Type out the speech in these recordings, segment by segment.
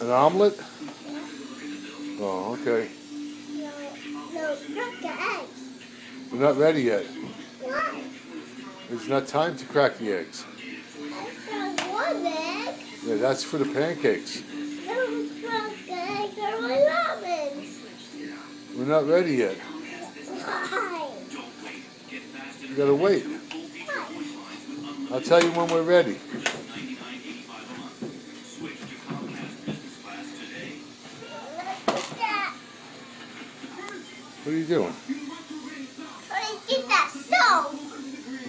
An omelet? Oh, okay. No, not the eggs. We're not ready yet. Why? It's not time to crack the eggs. I found one egg. Yeah, that's for the pancakes. No, crack the egg for my ramen. We're not ready yet. Why? You gotta wait. Why? I'll tell you when we're ready. What are you doing? I did that so.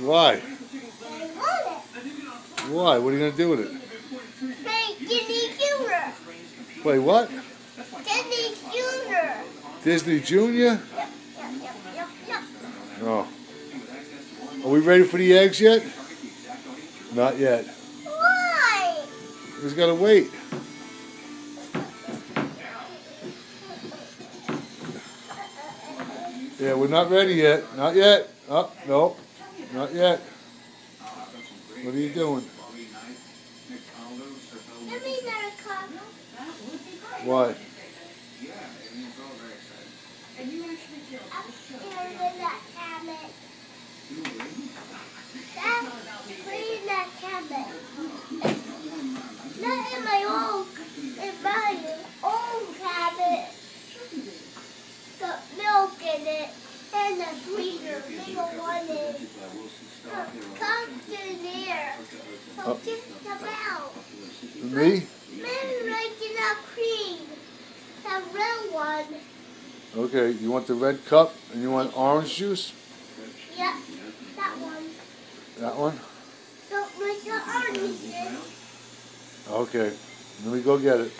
Why? I want it. Why? What are you gonna do with it? Hey, Disney Junior. Play what? Disney Junior. Disney Junior? Yep. Oh. Are we ready for the eggs yet? Not yet. Why? We just gotta wait. Yeah, we're not ready yet. Not yet. Oh, no. Not yet. What are you doing? Give me another cup. Why? I'm here with that cabinet. That's clean that cabinet. Not in my own cabinet. Got milk in it and a sweetener. Big one in. Come to there. So just about. Me? Maybe making a cream. The real one. Okay, you want the red cup and you want orange juice? Yep, that one. That one? Don't make the oranges. Okay, let me go get it.